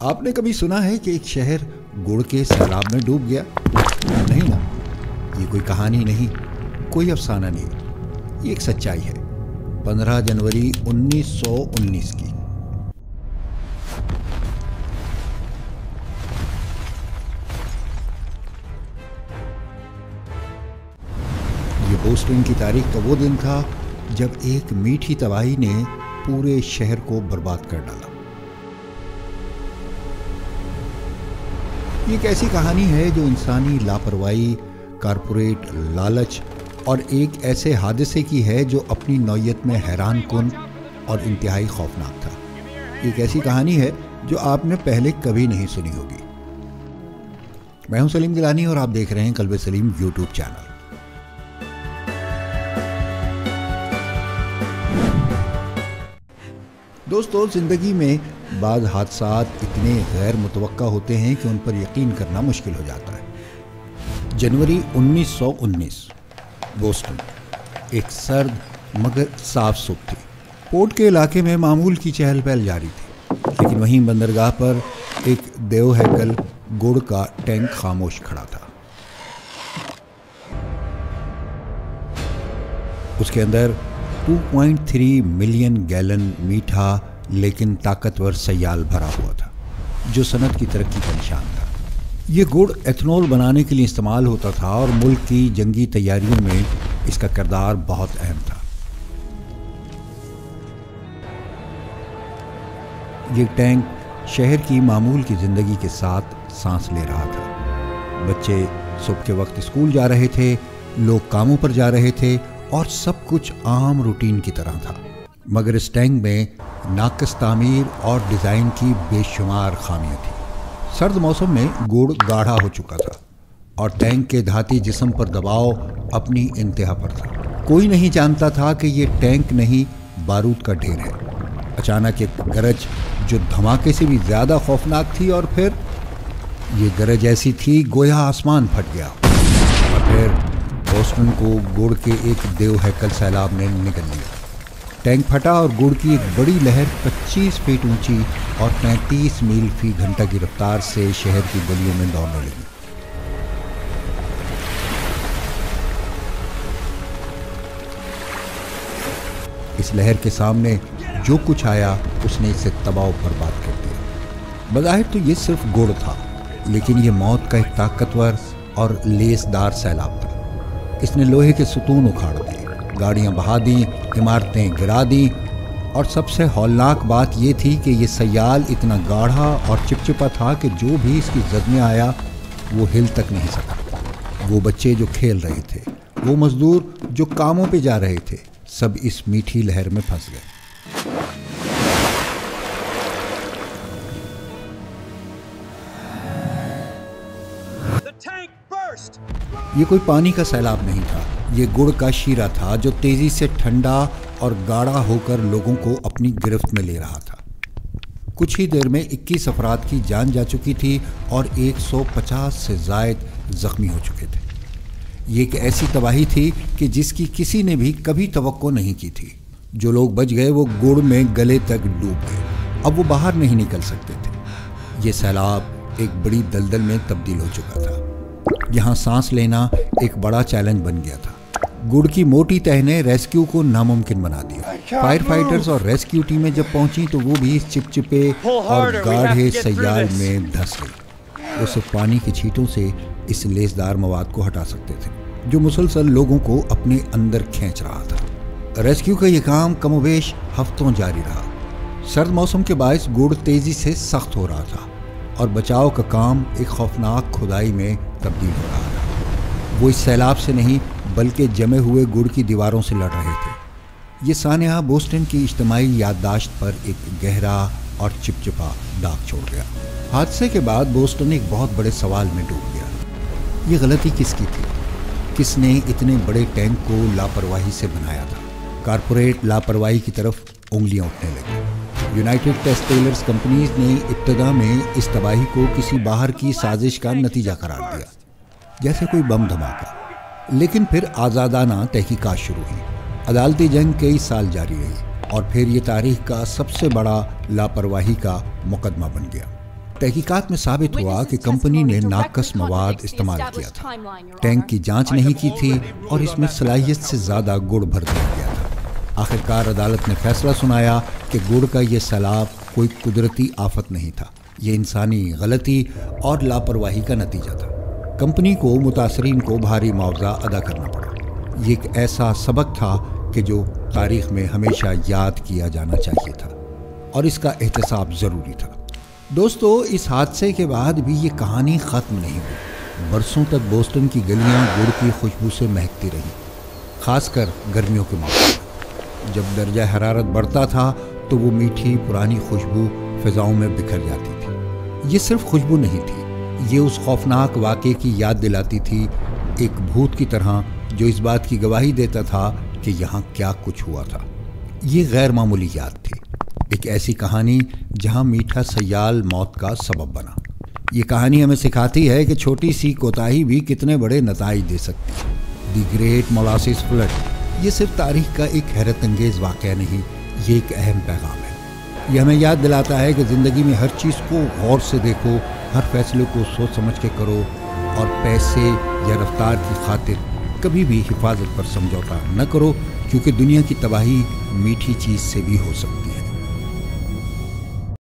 آپ نے کبھی سنا ہے کہ ایک شہر گڑ کے سیلاب میں ڈوب گیا؟ نہیں نا، یہ کوئی کہانی نہیں، کوئی افسانہ نہیں، یہ ایک سچائی ہے 15 جنوری 1919 کی۔ یہ بوسٹن کی تاریخ کا وہ دن تھا جب ایک میٹھی تباہی نے پورے شہر کو برباد کر ڈالا۔ یہ ایک ایسی کہانی ہے جو انسانی لاپرواہی، کارپوریٹ لالچ اور ایک ایسے حادثے کی ہے جو اپنی نوعیت میں حیران کن اور انتہائی خوفناک تھا۔ یہ ایک ایسی کہانی ہے جو آپ نے پہلے کبھی نہیں سنی ہوگی۔ میں ہوں سلیم گیلانی اور آپ دیکھ رہے ہیں قلب سلیم یوٹیوب چینل۔ دوستو، زندگی میں بعض حادثات اتنے غیر متوقع ہوتے ہیں کہ ان پر یقین کرنا مشکل ہو جاتا ہے۔ جنوری 1919 بوسٹن، ایک سرد مگر صاف صبح تھی۔ پورٹ کے علاقے میں معمول کی چہل پہل جاری تھی، لیکن وہیں بندرگاہ پر ایک دیو ہیکل گڑ کا ٹینک خاموش کھڑا تھا۔ اس کے اندر 2.3 ملین گیلن میٹھا لیکن طاقتور سیال بھرا ہوا تھا، جو صنعت کی ترقی کا نشان تھا۔ یہ گڑ ایتھنول بنانے کے لیے استعمال ہوتا تھا اور ملک کی جنگی تیاریوں میں اس کا کردار بہت اہم تھا۔ یہ ٹینک شہر کی معمول کی زندگی کے ساتھ سانس لے رہا تھا۔ بچے صبح کے وقت اسکول جا رہے تھے، لوگ کاموں پر جا رہے تھے اور سب کچھ عام روٹین کی طرح تھا، مگر اس ٹینک میں ناقص تعمیر اور ڈیزائن کی بے شمار خامیاں تھیں۔ سرد موسم میں گڑ گاڑھا ہو چکا تھا اور ٹینک کے دھاتی جسم پر دباؤ اپنی انتہا پر تھا۔ کوئی نہیں جانتا تھا کہ یہ ٹینک نہیں، بارود کا ڈھیر ہے۔ اچانک ایک گرج جو دھماکے سے بھی زیادہ خوفناک تھی، اور پھر یہ گرج ایسی تھی گویا آسمان پھٹ گیا، اور پھر بوسٹن کو گڑ کے ایک دیو ہیکل سیلاب نے نگل لیا۔ ٹینک پھٹا اور گڑ کی ایک بڑی لہر 25 فٹ اونچی اور 35 میل فی گھنٹہ کی رفتار سے شہر کی گلیوں میں دوڑنے لگی۔ اس لہر کے سامنے جو کچھ آیا اس نے اسے تباہ و برباد کر دیا۔ بظاہر تو یہ صرف گڑ تھا، لیکن یہ موت کا ایک طاقتور اور لیس دار سیلاب تھا۔ اس نے لوہے کے ستون اکھاڑ دیے، گاڑیاں بہا دیں، عمارتیں گرا دیں، اور سب سے ہولناک بات یہ تھی کہ یہ سیال اتنا گاڑھا اور چپچپا تھا کہ جو بھی اس کی زد میں آیا وہ ہل تک نہیں سکا۔ وہ بچے جو کھیل رہے تھے، وہ مزدور جو کاموں پہ جا رہے تھے، سب اس میٹھی لہر میں پھنس گئے۔ یہ کوئی پانی کا سیلاب نہیں تھا، یہ گڑ کا شیرہ تھا جو تیزی سے ٹھنڈا اور گاڑھا ہو کر لوگوں کو اپنی گرفت میں لے رہا تھا۔ کچھ ہی دیر میں 21 افراد کی جان جا چکی تھی اور 150 سے زائد زخمی ہو چکے تھے۔ یہ ایک ایسی تباہی تھی کہ جس کی کسی نے بھی کبھی توقع نہیں کی تھی۔ جو لوگ بچ گئے وہ گڑ میں گلے تک ڈوب گئے، اب وہ باہر نہیں نکل سکتے تھے۔ یہ سیلاب ایک بڑی دلدل میں تبدیل ہو چکا تھا۔ یہاں سانس لینا ایک بڑا چیلنج بن گیا تھا۔ گڑ کی موٹی تہہ نے ریسکیو کو ناممکن بنا دیا۔ فائر فائٹرز اور ریسکیو ٹیمیں جب پہنچیں تو وہ بھی اس چپچپے اور گاڑھے سیال میں دھس گئی۔ وہ صرف پانی کی چھینٹوں سے اس لیسدار مواد کو ہٹا سکتے تھے جو مسلسل لوگوں کو اپنے اندر کھینچ رہا تھا۔ ریسکیو کا یہ کام کم و بیش ہفتوں جاری رہا۔ سرد موسم کے باعث گڑ تیزی سے سخت ہو رہا تھا اور بچاؤ کا کام ایک خوفناک کھدائی میں تبدیل ہو رہا تھا۔ وہ اس سیلاب سے نہیں بلکہ جمے ہوئے گڑ کی دیواروں سے لڑ رہے تھے۔ یہ سانحہ بوسٹن کی اجتماعی یادداشت پر ایک گہرا اور چپچپا داغ چھوڑ گیا۔ حادثے کے بعد بوسٹن ایک بہت بڑے سوال میں ڈوب گیا۔ یہ غلطی کس کی تھی؟ کس نے اتنے بڑے ٹینک کو لاپرواہی سے بنایا تھا؟ کارپوریٹ لاپرواہی کی طرف انگلیاں اٹھنے لگی۔ یونائٹڈ ٹیکسٹائلز کمپنیز نے ابتدا میں اس تباہی کو کسی باہر کی سازش کا نتیجہ قرار دیا، جیسے کوئی بم دھماکہ، لیکن پھر آزادانہ تحقیقات شروع ہوئی۔ عدالتی جنگ کئی سال جاری رہی اور پھر یہ تاریخ کا سب سے بڑا لاپرواہی کا مقدمہ بن گیا۔ تحقیقات میں ثابت ہوا کہ کمپنی نے ناقص مواد استعمال کیا تھا، ٹینک کی جانچ نہیں کی تھی اور اس میں صلاحیت سے زیادہ گڑ بھر دیا گیا تھا۔ آخرکار عدالت نے فیصلہ سنایا کہ گڑ کا یہ سیلاب کوئی قدرتی آفت نہیں تھا، یہ انسانی غلطی اور لاپرواہی کا نتیجہ تھا۔ کمپنی کو متاثرین کو بھاری معاوضہ ادا کرنا پڑا۔ یہ ایک ایسا سبق تھا کہ جو تاریخ میں ہمیشہ یاد کیا جانا چاہیے تھا اور اس کا احتساب ضروری تھا۔ دوستو، اس حادثے کے بعد بھی یہ کہانی ختم نہیں ہوئی۔ برسوں تک بوسٹن کی گلیاں گڑ کی خوشبو سے مہکتی رہیں، خاص کر گرمیوں کے موسم میں۔ جب درجہ حرارت بڑھتا تھا تو وہ میٹھی پرانی خوشبو فضاؤں میں بکھر جاتی تھی۔ یہ صرف خوشبو نہیں تھی، یہ اس خوفناک واقعے کی یاد دلاتی تھی، ایک بھوت کی طرح جو اس بات کی گواہی دیتا تھا کہ یہاں کیا کچھ ہوا تھا۔ یہ غیر معمولی یاد تھی، ایک ایسی کہانی جہاں میٹھا سیال موت کا سبب بنا۔ یہ کہانی ہمیں سکھاتی ہے کہ چھوٹی سی کوتاہی بھی کتنے بڑے نتائج دے سکتی ہے۔ دی گریٹ مولاسس فلڈ یہ صرف تاریخ کا ایک حیرت انگیز واقعہ نہیں، یہ ایک اہم پیغام ہے۔ یہ ہمیں یاد دلاتا ہے کہ زندگی میں ہر چیز کو غور سے دیکھو، ہر فیصلے کو سوچ سمجھ کے کرو اور پیسے یا رفتار کی خاطر کبھی بھی حفاظت پر سمجھوتا نہ کرو، کیونکہ دنیا کی تباہی میٹھی چیز سے بھی ہو سکتی ہے۔